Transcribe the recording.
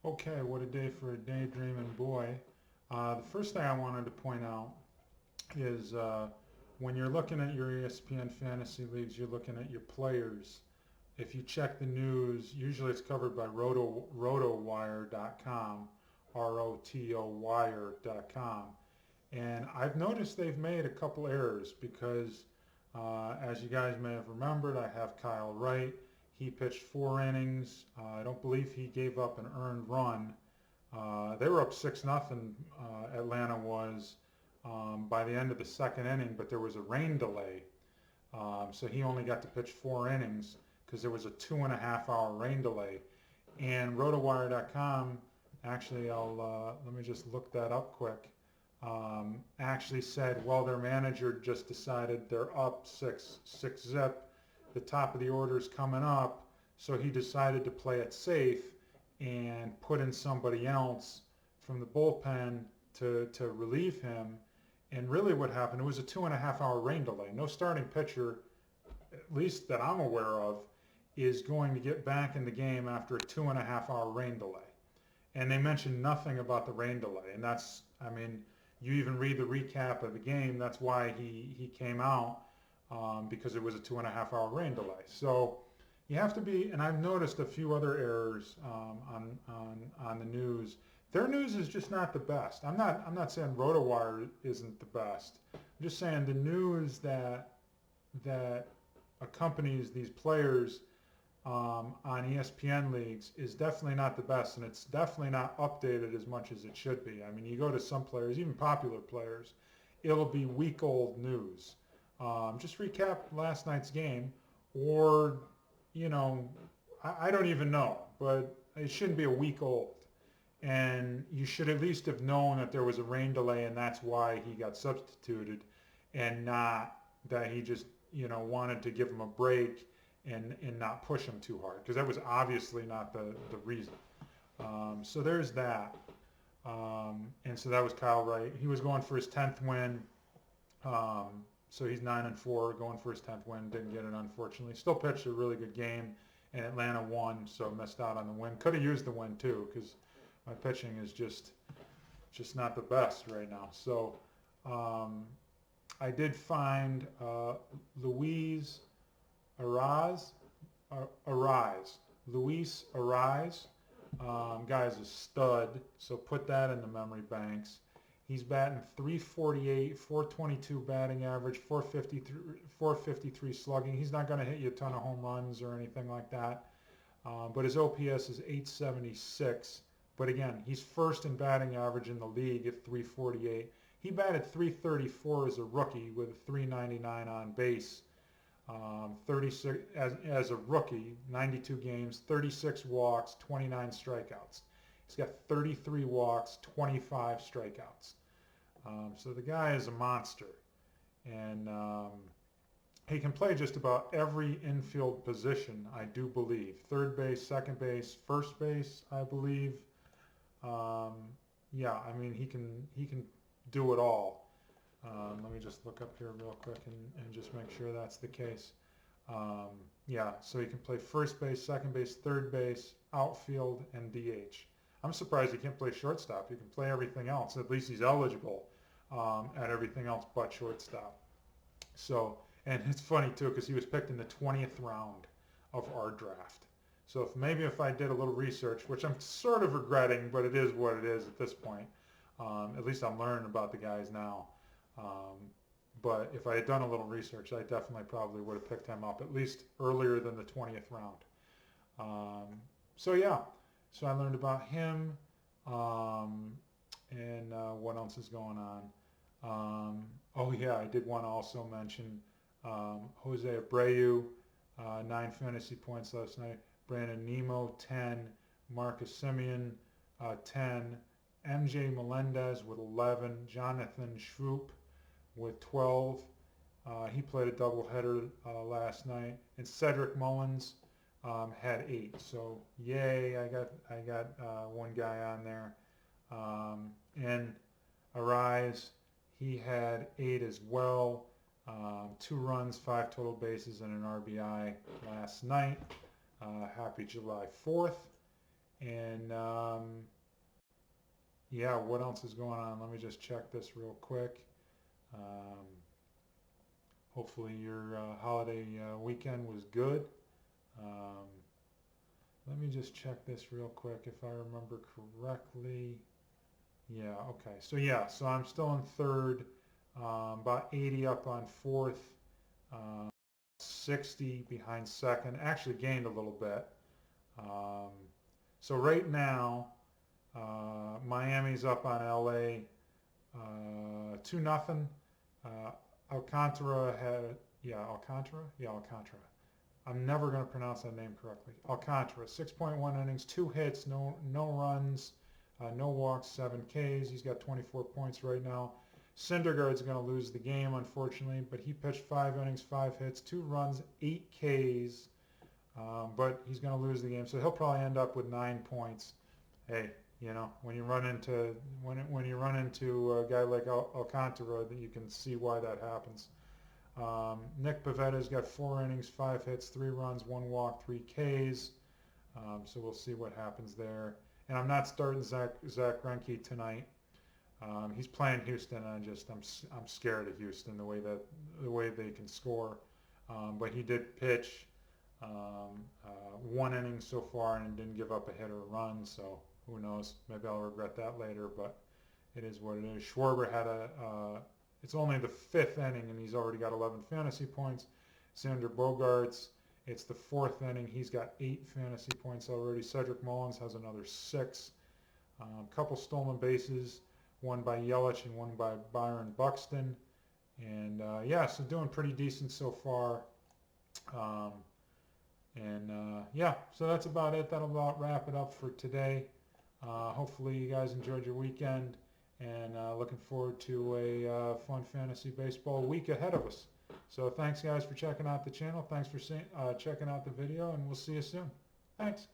Okay, what a day for a daydreaming boy. The first thing I wanted to point out is when you're looking at your ESPN fantasy leagues, you're looking at your players. If you check the news, usually it's covered by rotowire.com, ROTOwire.com. And I've noticed they've made a couple errors because, as you guys may have remembered, I have Kyle Wright. He pitched 4 innings. I don't believe he gave up an earned run. They were up 6-0. Atlanta was by the end of the second inning, but there was a rain delay. So he only got to pitch 4 innings because there was a 2.5 hour rain delay. And rotowire.com, actually, let me just look that up quick. Actually said, well, their manager just decided they're up 6-zip. The top of the order is coming up, so he decided to play it safe and put in somebody else from the bullpen to relieve him. And really what happened, it was a 2.5 hour rain delay. No starting pitcher, at least that I'm aware of, is going to get back in the game after a 2.5 hour rain delay. And they mentioned nothing about the rain delay. And that's, I mean, you even read the recap of the game, that's why he came out, because it was a 2.5 hour rain delay. So you have to be, and I've noticed a few other errors on the news. Their news is just not the best. I'm not saying RotoWire isn't the best. I'm just saying the news that accompanies these players on ESPN leagues is definitely not the best, and it's definitely not updated as much as it should be. I mean, you go to some players, even popular players, it'll be week-old news. Just recap last night's game, or, you know, I don't even know, but it shouldn't be a week old. And you should at least have known that there was a rain delay and that's why he got substituted, and not that he just, wanted to give him a break and not push him too hard, because that was obviously not the reason. So there's that. And so that was Kyle Wright. He was going for his 10th win. So he's 9-4, going for his 10th win. Didn't get it, unfortunately. Still pitched a really good game, and Atlanta won, so missed out on the win. Could have used the win too, because my pitching is just not the best right now. So I did find Luis Arraez. Luis Arraez. Guy's a stud, so put that in the memory banks. He's batting .348, .422 batting average, .453 slugging. He's not going to hit you a ton of home runs or anything like that. But his OPS is .876. But again, he's first in batting average in the league at .348. He batted .334 as a rookie with a .399 on base. 36 as a rookie, 92 games, 36 walks, 29 strikeouts. He's got 33 walks, 25 strikeouts. So the guy is a monster. And he can play just about every infield position, I do believe. Third base, second base, first base, I believe. Yeah, I mean, he can do it all. Let me just look up here real quick and just make sure that's the case. Yeah, so he can play first base, second base, third base, outfield, and DH. I'm surprised he can't play shortstop. He can play everything else. At least he's eligible at everything else but shortstop. So, and it's funny too, because he was picked in the 20th round of our draft. So if I did a little research, which I'm sort of regretting, but it is what it is at this point. At least I'm learning about the guys now. But if I had done a little research, I definitely probably would have picked him up at least earlier than the 20th round. So yeah, so I learned about him, and what else is going on. Oh yeah, I did want to also mention Jose Abreu, 9 fantasy points last night. Brandon Nimmo, 10. Marcus Semien, 10. MJ Melendez with 11. Jonathan Schroop with 12. He played a doubleheader last night. And Cedric Mullins had 8. So yay, I got one guy on there. And Arraez, he had 8 as well. 2 runs, 5 total bases, and an RBI last night. Happy July 4th. And yeah, what else is going on? Let me just check this real quick. Hopefully your holiday weekend was good. Let me just check this real quick if I remember correctly. Yeah, okay. So yeah, so I'm still in third, about 80 up on fourth, 60 behind second. Actually gained a little bit. So right now, Miami's up on LA 2-0. Alcantara had, Alcantara? Yeah, Alcantara. I'm never going to pronounce that name correctly. Alcantara, 6.1 innings, 2 hits, no runs, no walks, 7 Ks. He's got 24 points right now. Syndergaard's going to lose the game, unfortunately, but he pitched 5 innings, 5 hits, 2 runs, 8 Ks. But he's going to lose the game, so he'll probably end up with 9 points. Hey, you know, when you run into a guy like Alcantara, you can see why that happens. Nick Pavetta's got 4 innings, 5 hits, 3 runs, 1 walk, 3 Ks. So we'll see what happens there. And I'm not starting Zack Greinke tonight. He's playing Houston, and I'm scared of Houston the way they can score. But he did pitch 1 inning so far and didn't give up a hit or a run. So who knows? Maybe I'll regret that later. But it is what it is. Schwarber had it's only the 5th inning, and he's already got 11 fantasy points. Xander Bogaerts, it's the 4th inning. He's got 8 fantasy points already. Cedric Mullins has another 6. Couple stolen bases, one by Yelich and one by Byron Buxton. And yeah, so doing pretty decent so far. Yeah, so that's about it. That'll about wrap it up for today. Hopefully you guys enjoyed your weekend. And looking forward to a fun fantasy baseball week ahead of us. So thanks, guys, for checking out the channel. Thanks for checking out the video, and we'll see you soon. Thanks.